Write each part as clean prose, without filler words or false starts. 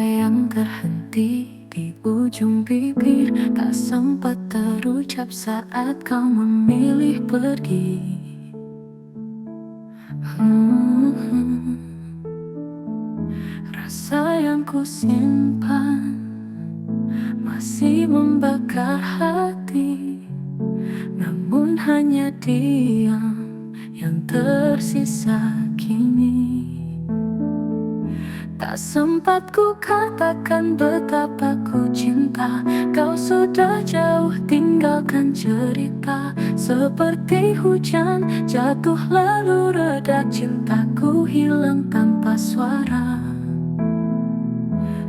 yang terhenti di ujung bibir, tak sempat terucap saat kau memilih pergi. Rasa yang ku simpan masih membakar hati, namun hanya diam yang tersisa kini. Tak sempat ku katakan betapa ku cinta, kau sudah jauh tinggalkan cerita. Seperti hujan jatuh lalu reda, cintaku hilang tanpa suara.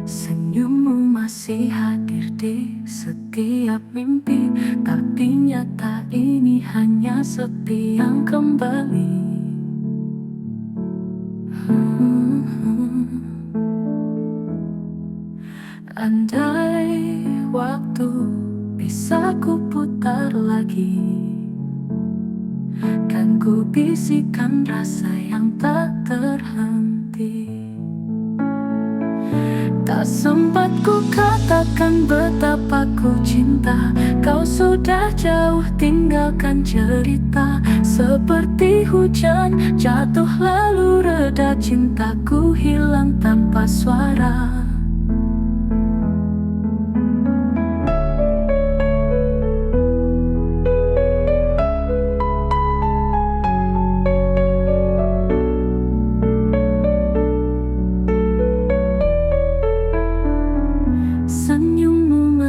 Senyummu masih hadir di setiap mimpi, tapi nyata ini hanya sepi yang kembali. Andai waktu bisa ku putar lagi, kan ku bisikan rasa yang tak terhenti. Tak sempat ku katakan betapa ku cinta, kau sudah jauh tinggalkan cerita. Seperti hujan jatuh lalu reda, cintaku hilang tanpa suara.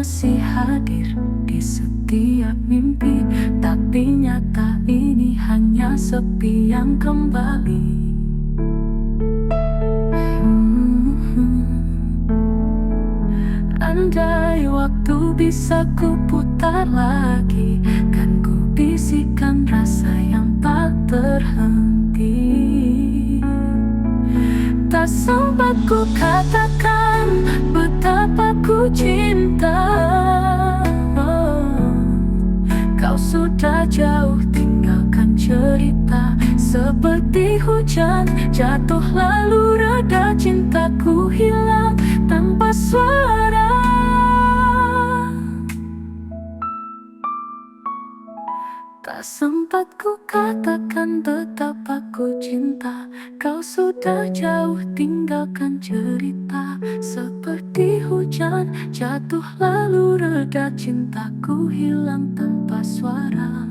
Masih hadir di setiap mimpi, tapi nyata ini hanya sepi yang kembali. Andai waktu bisa ku putar lagi, kan ku bisikan rasa yang tak terhenti. Tak sempat ku katakan betapa ku cinta, kau sudah jauh tinggalkan cerita. Seperti hujan jatuh lalu reda, cintaku hilang tanpa suara. Tak sempat ku katakan betapa ku cinta, kau sudah jauh tinggalkan cerita. Seperti hujan jatuh lalu reda, cintaku hilang tanpa suara.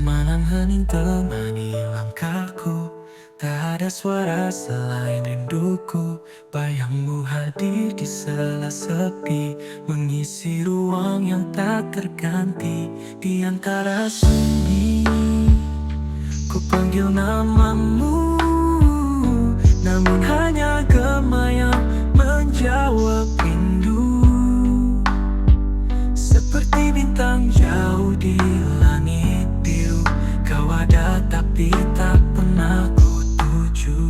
Malam hening temani langkahku, tak ada suara selain rinduku. Bayangmu hadir di sela sepi, mengisi ruang yang tak terganti. Di antara sunyi, ku panggil namamu, namun hanya gema yang menjawab rindu. Seperti bintang jauh di langit biru, kau ada tapi tak pernah ku tuju.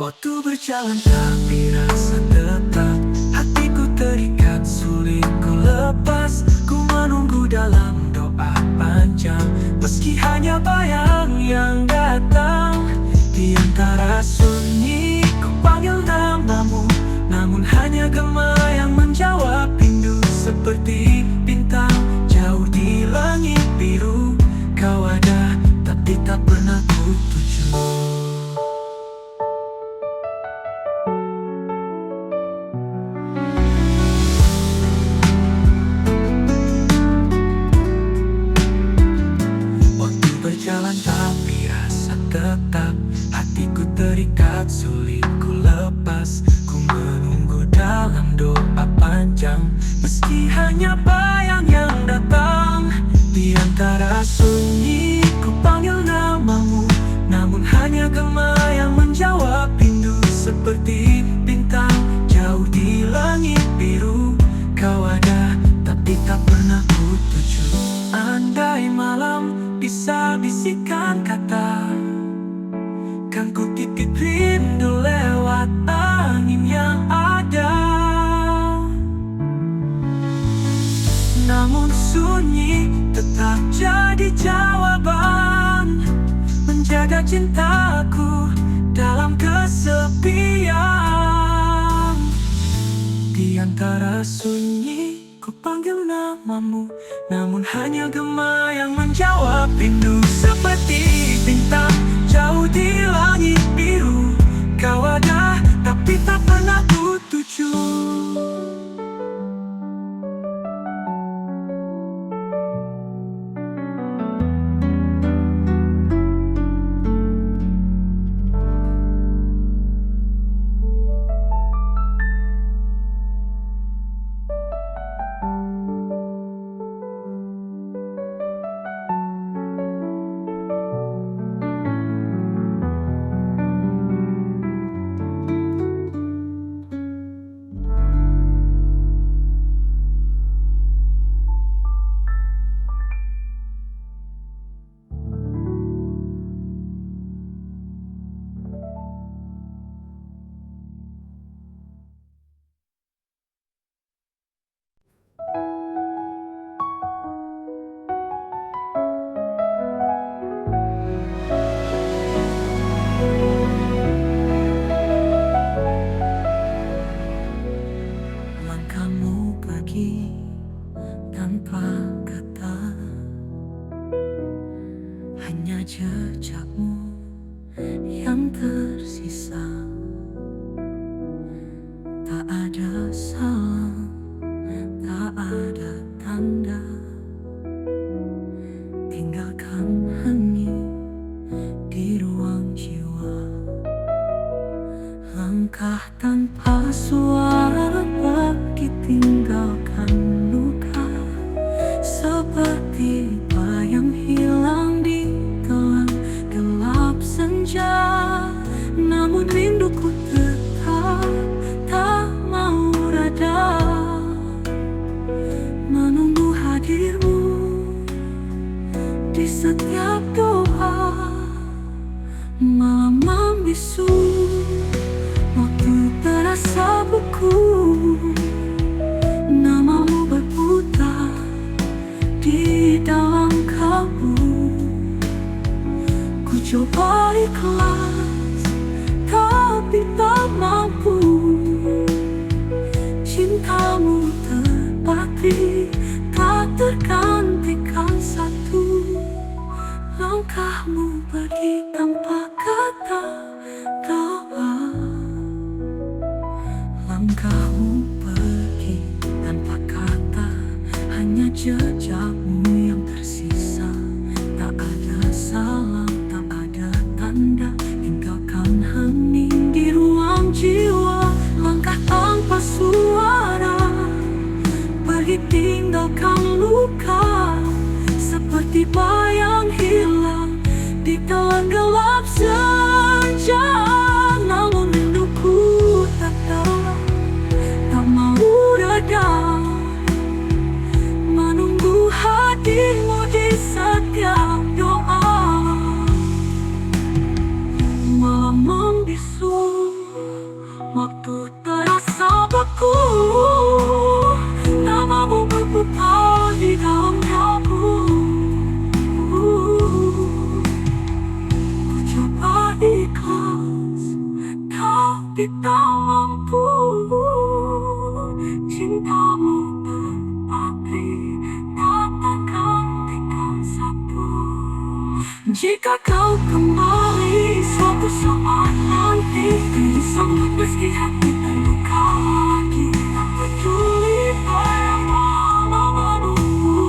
Waktu berjalan tapi rasa tetap, hatiku terikat sulit ku lepas. Ku menunggu dalam doa panjang, meski hanya bayang yang datang. Di antara sunyi ku panggil namamu, namun hanya gema yang menjawab rindu. Seperti bintang jauh di langit biru, kau ada tapi tak pernah ku tuju. Waktu berjalan tapi rasa tetap, hatiku terikat sulit ku lepas. Ku menunggu dalam doa panjang, meski hanya bayang yang datang. Di antara sunyi ku panggil namamu, sunyi tetap jadi jawaban, menjaga cintaku dalam kesepian. Di antara sunyi ku panggil namamu, namun hanya gema yang menjawab rindu. Seperti bintang jauh di langit biru, kau ada tapi tak pernah ku tuju. Langkahmu pergi tanpa kata, hanya jejakmu yang tersisa. Tak ada salam, tak ada tanda, tinggalkan hening di ruang jiwa. Langkah tanpa suara pergi tinggalkan luka, seperti bayang hilang di telan gelap senja. Namun rinduku tetap tak mau reda, menunggu hadirmu di setiap doa. Malam membisu, waktu terasa beku, namamu berputar di dalam kalbu. Ku coba ikhlas, tapi tak mampu. Cintamu terbakti, tak tergantikan satu. Langkahmu pergi tanpa kata doa, langkahmu pergi tanpa kata, hanya jejakmu yang tersisa. Tak ada salam, tak ada tanda, tinggalkan hening di ruang jiwa. Langkah tanpa suara, pergi tinggalkan luka, seperti bayang hilang di telan gelap senja. Namun rinduku tetap tak mau reda, menunggu hadirmu di setiap doa. Malam membisu, waktu terasa beku, namamu berputar di dalam kalbu. Ku coba ikhlas, tapi tak mampu. Cintamu berbakti, tak tergantikan satu. Jika kau kembali suatu saat nanti, sambut meski hati terluka lagi. Tak peduli bayang lama menunggu,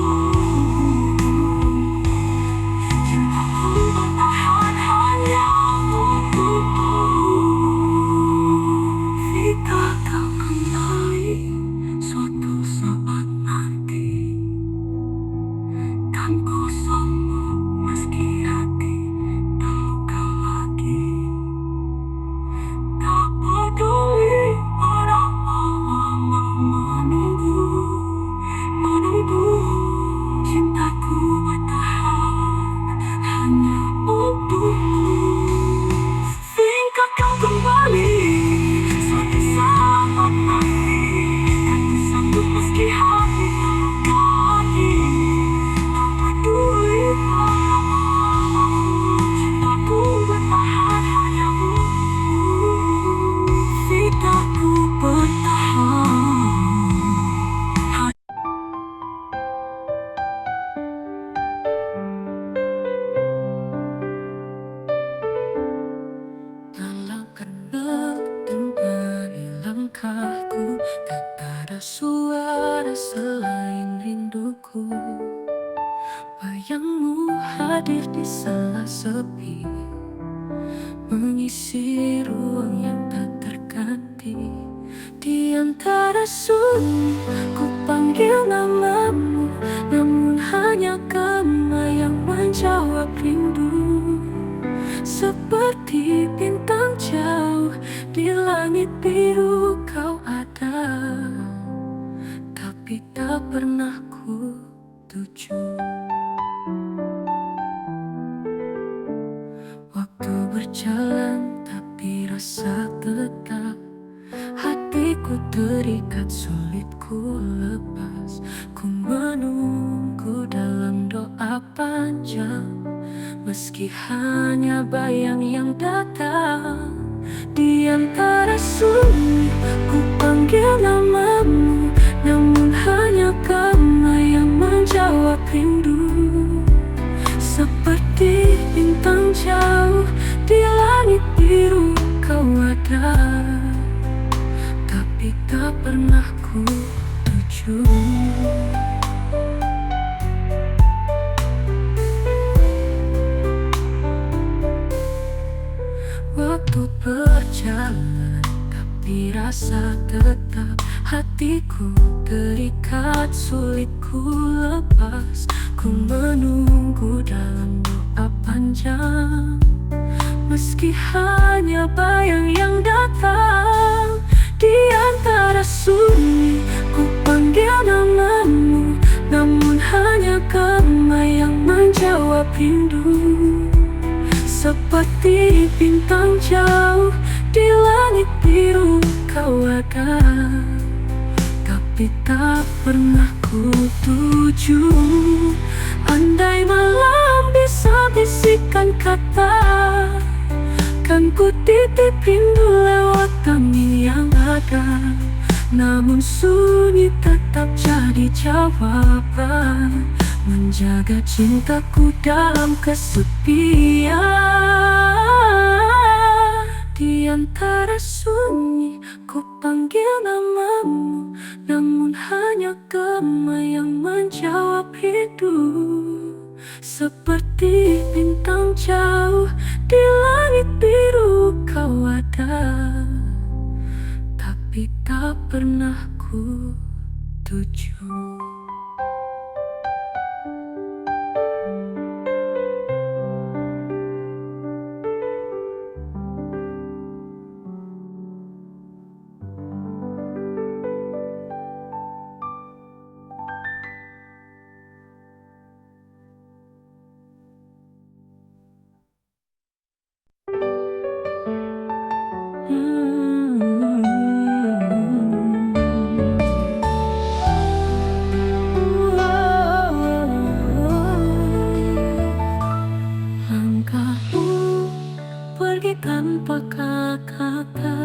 cintaku bertahan hanya untukmu. Jika kau kembali suatu saat nanti, kan ku sambut meski hati terluka lagi. Tak peduli hadir di sela sepi, mengisi ruang yang tak terganti. Di antara sunyi ku panggil namamu, namun hanya kamu yang menjawab rindu. Seperti bintang jauh di langit biru kau ada, tapi tak pernah ku tuju. Waktu berjalan tapi rasa tetap, hatiku terikat sulit ku lepas. Ku menunggu dalam doa panjang, meski hanya bayang yang datang. Di antara sunyi ku panggil namamu, namun hanya kamu yang menjawab rindu. Seperti bintang jauh di langit biru kau ada, tapi tak pernah ku tuju. Waktu berjalan tapi rasa tetap, hatiku terikat sulit ku lepas. Ku menunggu dalam doa panjang, meski hanya bayang yang datang. Di antara sunyi ku panggil namamu, namun hanya kamu yang menjawab rindu. Seperti bintang jauh di langit biru kau ada, tapi tak pernah ku tuju. Andai malam bisa bisikan kata, kan ku titip rindu lewat angin yang ada. Namun sunyi tetap jadi jawaban, menjaga cintaku dalam kesepian. Di antara sunyi ku panggil namamu, namun hanya kamu yang menjawab rindu. Seperti bintang jauh di langit biru kau ada, tapi tak pernah ku tuju. Langkahmu pergi tanpa kata-kata,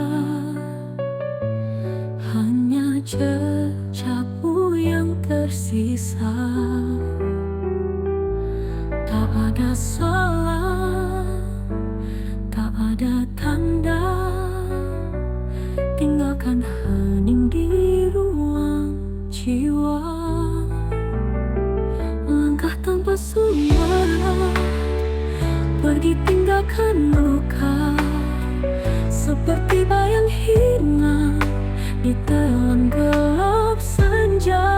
hanya jejakmu yang tersisa. Tak ada salah, tak ada tanda, tinggalkan hening di ruang jiwa. Langkah tanpa suara, pergi tinggalkan luka. Seperti bayang hilang di telan gelap senja,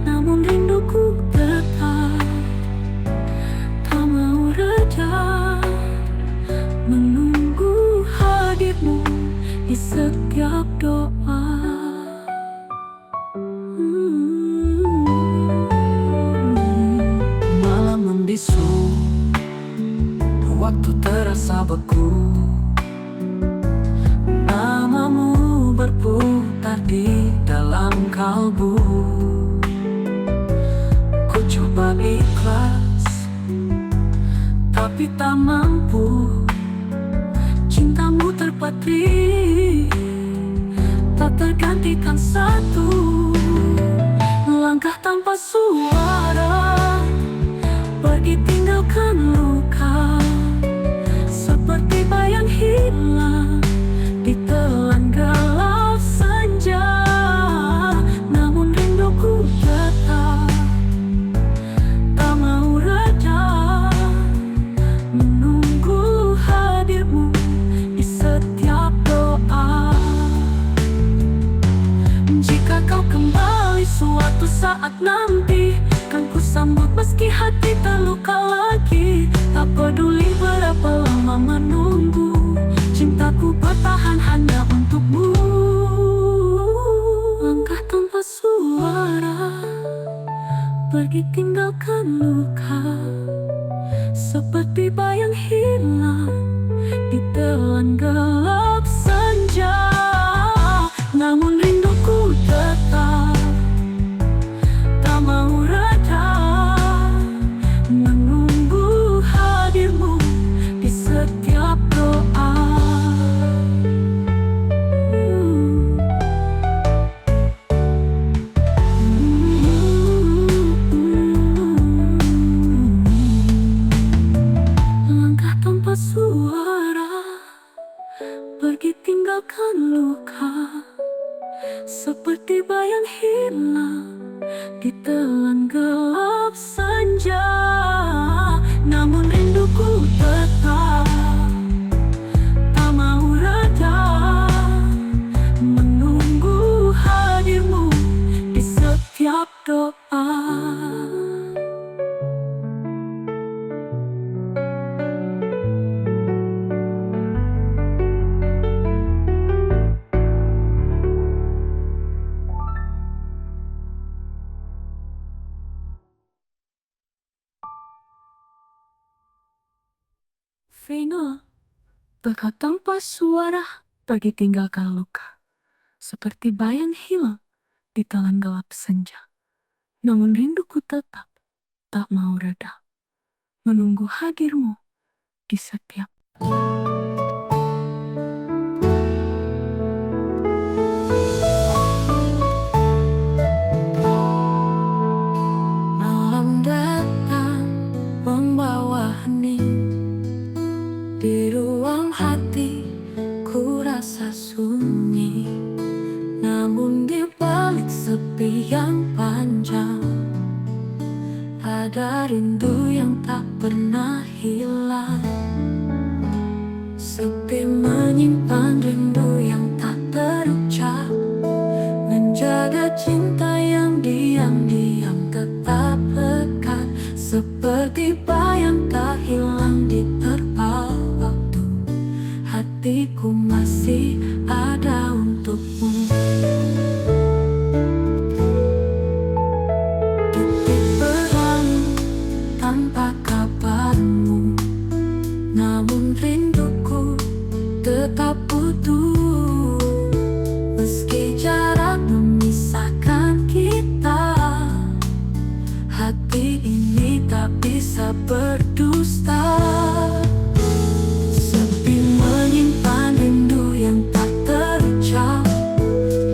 namun rinduku tetap tak mau reda, menunggu hadirmu di setiap doa. Malam membisu, waktu terasa beku. Namamu berputar di dalam kalbu. Ku coba ikhlas, tapi tak mampu. Cintamu terpatri, tak tergantikan satu. Langkah tanpa suara, pergi tinggalkan luka. Seperti bayang hilang di telan gelap senja, namun rinduku tetap tak mau reda, suatu saat nanti kan ku sambut meski hati terluka lagi. Tak peduli berapa lama menunggu, cintaku bertahan hanya untukmu. Langkah tanpa suara, pergi tinggalkan luka, seperti bayang hilang ditelan gelap senja. Namun rinduku tetap tak mau reda, menunggu hadirmu di setiap doa. Langkah tanpa suara, pergi tinggalkan luka, seperti bayang hilang ditelan gelap senja. Namun rinduku tetap tak mau reda, menunggu hadirmu di setiap doa. Final, berkata tanpa suara, pergi tinggalkan luka, seperti bayang hilang ditelan gelap senja. Namun rinduku tetap tak mau reda, menunggu hadirmu di setiap. Malam datang membawa hening, di ruang hati ku rasa sunyi. Namun di balik sepi yang panjang, ada rindu yang tak pernah hilang. Sepi menyimpan rindu yang tak terucap, menjaga cinta yang diam-diam tetap lekat, seperti bayang tak hilang diterpa waktu. Hatiku masih ada untukmu. Detik berlalu tanpa kabarmu, namun rinduku tetap utuh. Meski jarak memisahkan kita, hati ini tak bisa berdusta. Sepi menyimpan rindu yang tak terucap,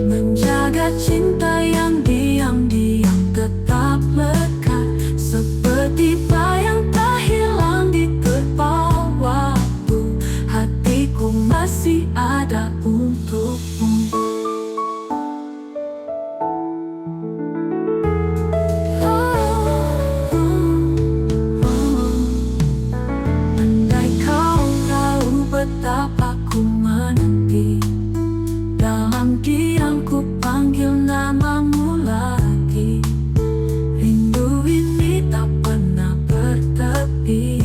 menjaga cinta yang diam-diam tetap lekat, seperti bayang tak hilang diterpa waktu. Hatiku masih ada untukmu. Andai kau tahu betapa ku menanti, dalam diam ku panggil namamu lagi. Rindu ini tak pernah bertepi,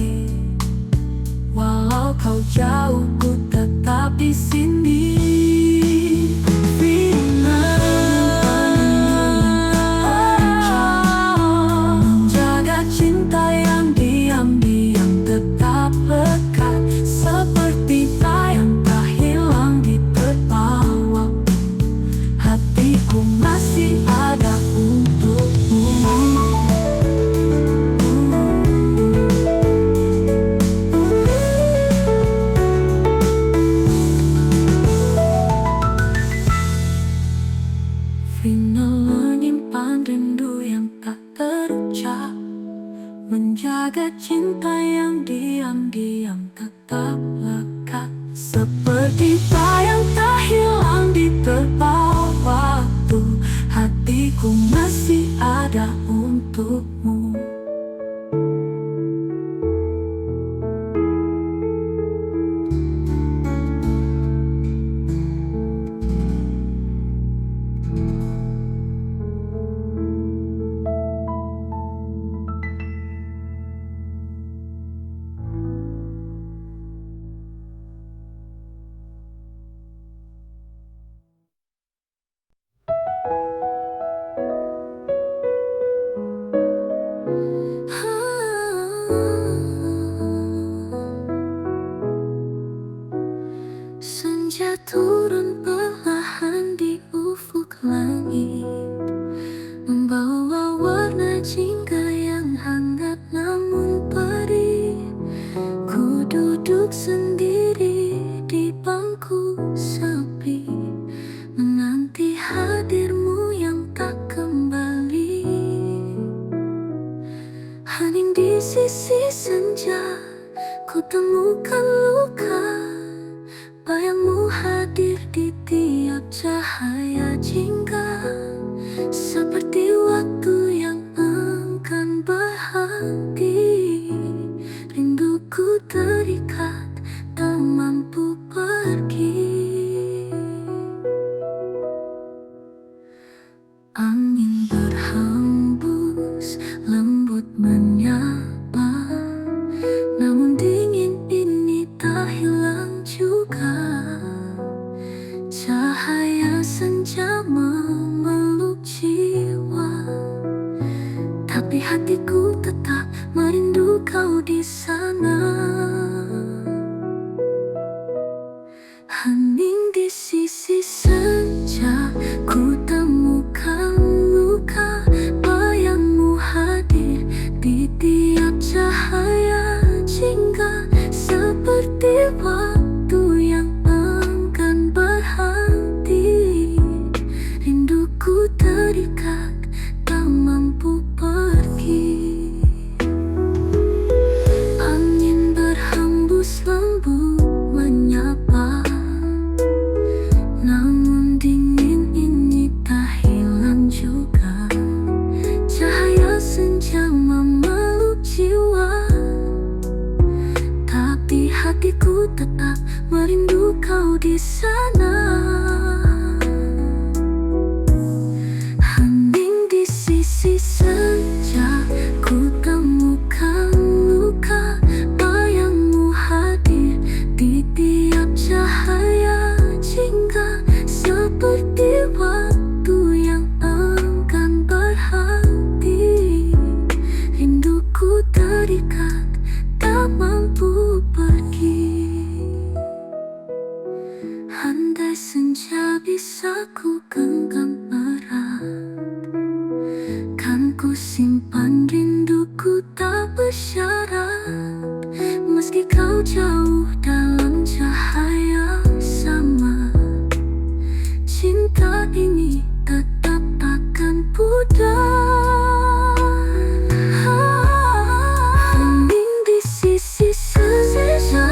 walau kau jauh ku tetap di sini. Menjaga cinta yang diam-diam tetap lekat, seperti bayang tak hilang diterpa waktu. Hatiku masih ada untukmu. Final menyimpan rindu yang tak terucap, menjaga cinta yang diam-diam tetap lekat, seperti bayang tak hilang diterpa waktu. Hatiku masih ada untukmu. sendiri di bangku sepi, menanti hadirmu yang tak kembali. Hening di sisi senja, ku temukan luka. Bayangmu hadir di tiap cahaya jingga, seperti waktu yang enggan berhenti. Rinduku terikat, tak mampu pergi. Angin berhembus, lembut menyapa, namun dingin ini tak hilang juga. Cahaya senja memeluk jiwa, tapi hatiku tetap merindu kau di sana. Hening di sisi senja, ku temukan luka. Bayangmu hadir di tiap cahaya jingga, seperti waktu yang enggan berhenti. Rinduku terikat, tak mampu pergi. Angin berhembus lembut menyapa, namun dingin ini tak hilang juga. Cahaya senja memeluk jiwa, tapi hatiku tetap merindu kau di sana. Hening di sisi senja, ku temukan luka. Bayangmu hadir di tiap cahaya jingga, seperti waktu yang enggan berhenti. Rinduku terikat, tak mampu pergi. Andai senja bisa ku genggam erat, kan ku simpan rinduku tak bersyarat. Meski kau jauh dalam cahaya sama, cinta ini tetap takkan pudar. Hening di sisi senja,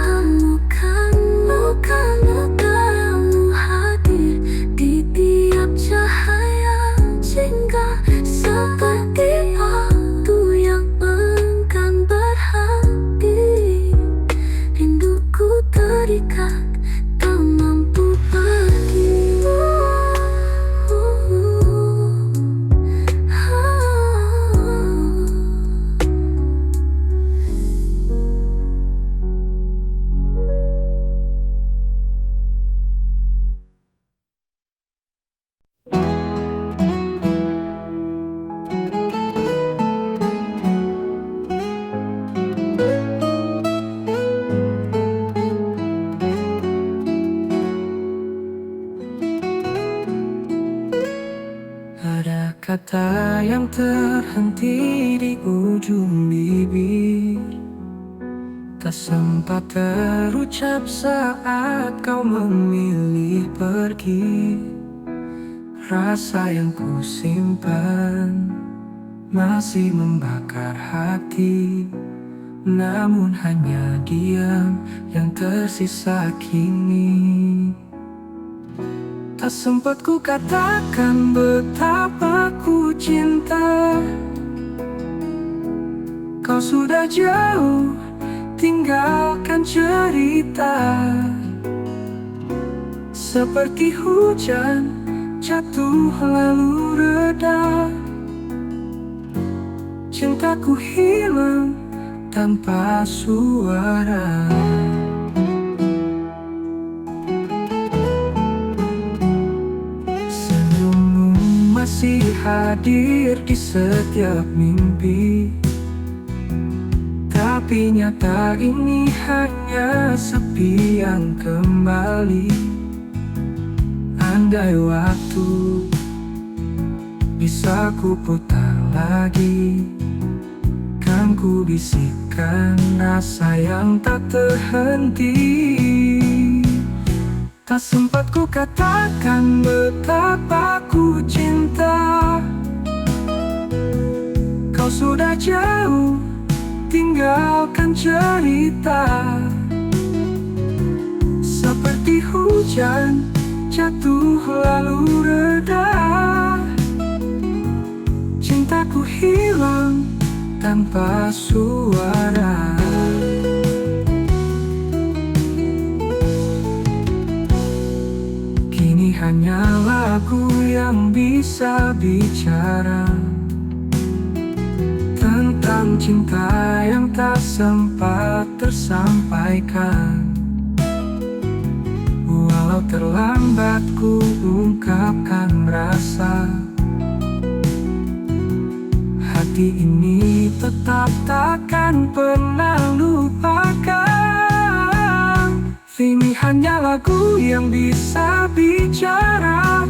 temukan luka-luka. Yang hadir di tiap cahaya jingga, seperti waktu yang enggan berhenti. Rinduku terikat, tak mampu pergi. Ada kata yang terhenti di ujung bibir, tak sempat terucap saat kau memilih pergi. Rasa yang ku simpan masih membakar hati, namun hanya diam yang tersisa kini. Tak sempat ku katakan betapa ku cinta. Kau sudah jauh, tinggalkan cerita. Seperti hujan jatuh lalu reda, cintaku hilang tanpa suara. Masih hadir di setiap mimpi, tapi nyata ini hanya sepi yang kembali. Andai waktu bisa ku putar lagi, kan ku bisikan rasa yang tak terhenti. Tak sempat ku katakan betapa ku cinta. Kau sudah jauh, tinggalkan cerita. Seperti hujan jatuh lalu reda. Cintaku hilang tanpa suara. Kini hanya lagu yang bisa bicara tentang cinta yang tak sempat tersampaikan. Walau terlambat ku ungkapkan rasa, hati ini tetap takkan pernah lupakan. Ini hanya lagu yang bisa bicara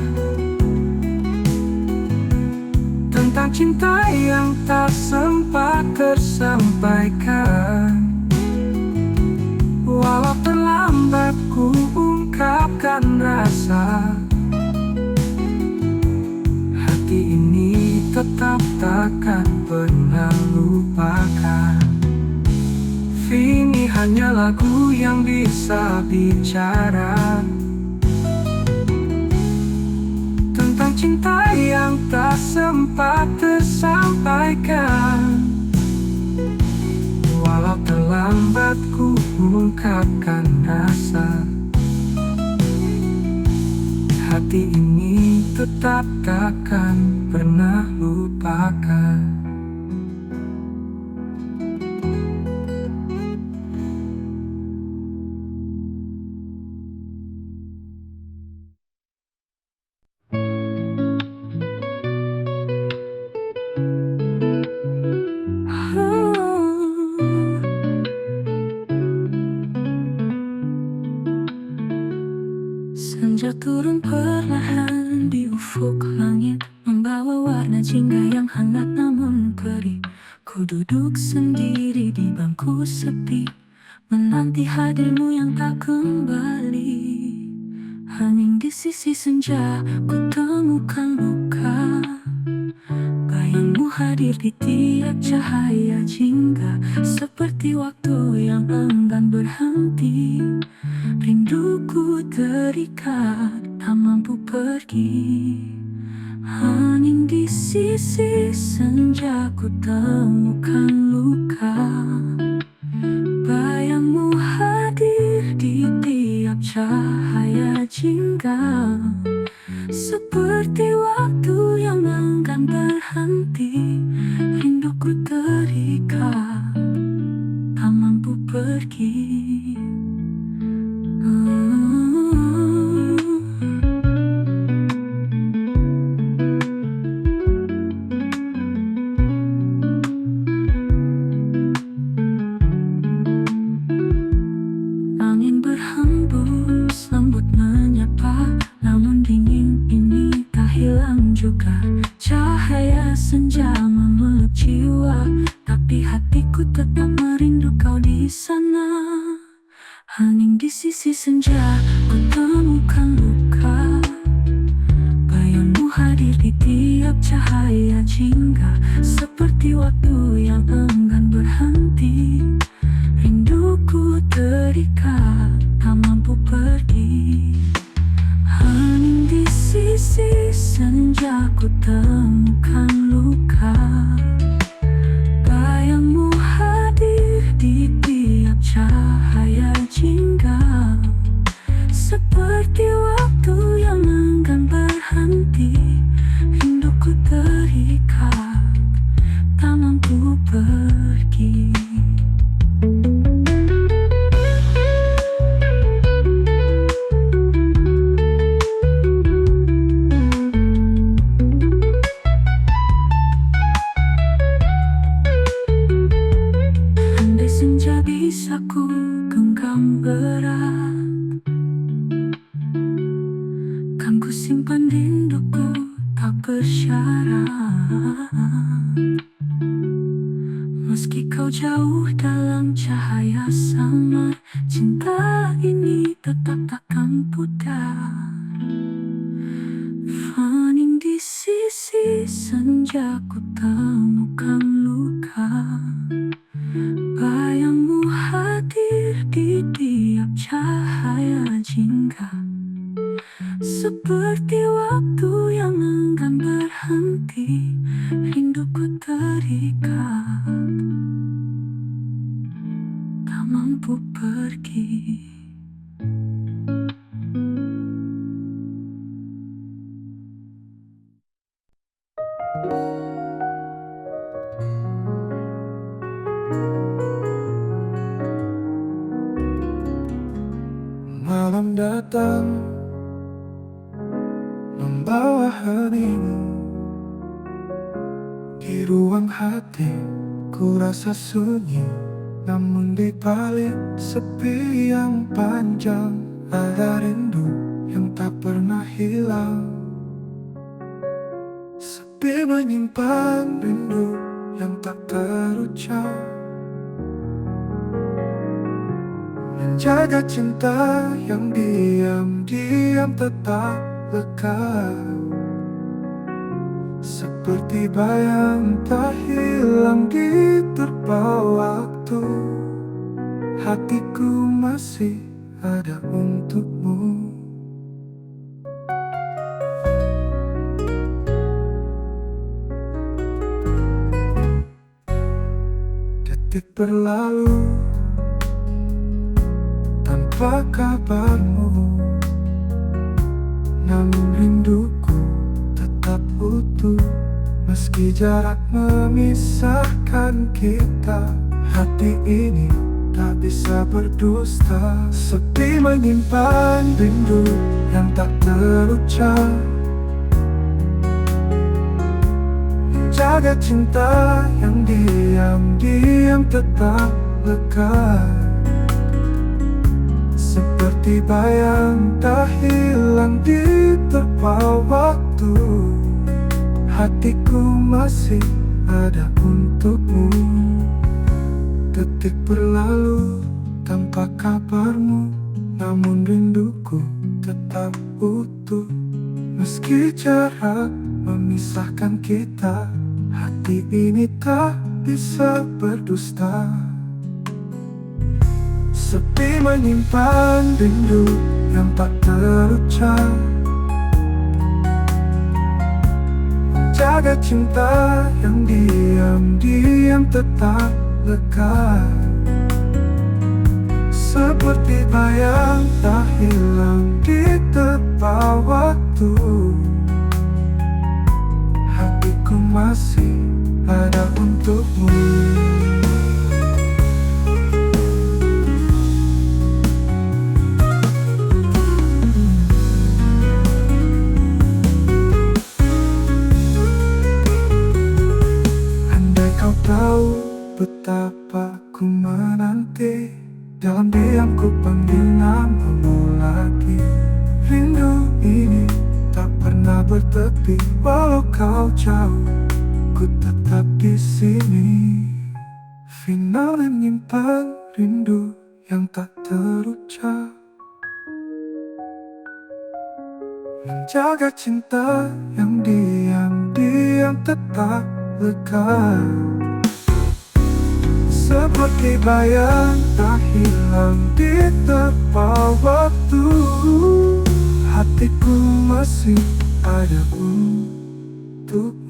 tentang cinta yang tak sempat tersampaikan. Walau terlambat ku ungkapkan rasa, hati ini tetap takkan pernah lupakan. Ini hanya lagu yang bisa bicara tentang cinta yang tak sempat tersampaikan. Walau terlambat ku ungkapkan rasa, hati ini tetap takkan pernah lupakan. Senja turun perlahan di ufuk langit, membawa warna jingga yang hangat namun perih. Ku duduk sendiri di bangku sepi, menanti hadirmu yang tak kembali. Hening di sisi senja, ku temukan luka. Bayangmu hadir di tiap cahaya jingga, seperti waktu yang enggan berhenti. Rinduku terikat, tak mampu pergi. Hening di sisi senja, ku temukan luka. Bayangmu hadir di tiap cahaya jingga, seperti waktu yang enggan berhenti. Rinduku terikat, tak mampu pergi. Angin berhembus, lembut menyapa, namun dingin ini tak hilang juga. Cahaya senja memeluk jiwa, tapi hatiku tetap merindu kau di sana. Hening di sisi senja, ku temukan luka. Bayangmu hadir di tiap cahaya jingga, seperti waktu yang enggan berhenti. Rinduku terikat, tak mampu pergi. Hening di sisi senja, ku temukan luka. Bayangmu hadir di tiap cahaya jingga, seperti waktu yang enggan berhenti. Rinduku terikat, tak mampu pergi. Andai senja bisa ku genggam erat, kan ku simpan rinduku tak bersyarat. Meski kau jauh dalam cahaya samar, cinta ini tetap takkan pudar. Hening di sisi senja, ku temukan luka. Bayangmu hadir di tiap cahaya jingga, seperti waktu yang enggan berhenti. Rinduku terikat, tak mampu pergi. Malam datang membawa hening. Di ruang hati ku rasa sunyi, namun di balik sepi yang panjang ada rindu yang tak pernah hilang. Sepi menyimpan rindu yang tak terucap, menjaga cinta yang diam-diam tetap lekat. Seperti bayang tak hilang diterpa waktu, hatiku masih ada untukmu. Detik berlalu tanpa kabarmu, namun rinduku tetap utuh. Meski jarak memisahkan kita, hati ini tak bisa berdusta. Sepi menyimpan rindu yang tak terucap, menjaga cinta yang diam-diam tetap lekat. Seperti bayang tak hilang diterpa waktu, hatiku masih ada untukmu. Detik berlalu tanpa kabarmu, namun rinduku tetap utuh. Meski jarak memisahkan kita, hati ini tak bisa berdusta. Sepi menyimpan rindu yang tak terucap, menjaga cinta yang diam-diam tetap lekat. Seperti bayang tak hilang diterpa waktu, hatiku masih ada untukmu. Tahu betapa ku menanti, dalam diam ku panggil namamu lagi. Rindu ini tak pernah bertepi, walau kau jauh, ku tetap di sini. Final menyimpan rindu yang tak terucap, menjaga cinta yang diam-diam tetap lekat. Seperti bayang tak hilang diterpa waktu, hatiku masih ada untukmu.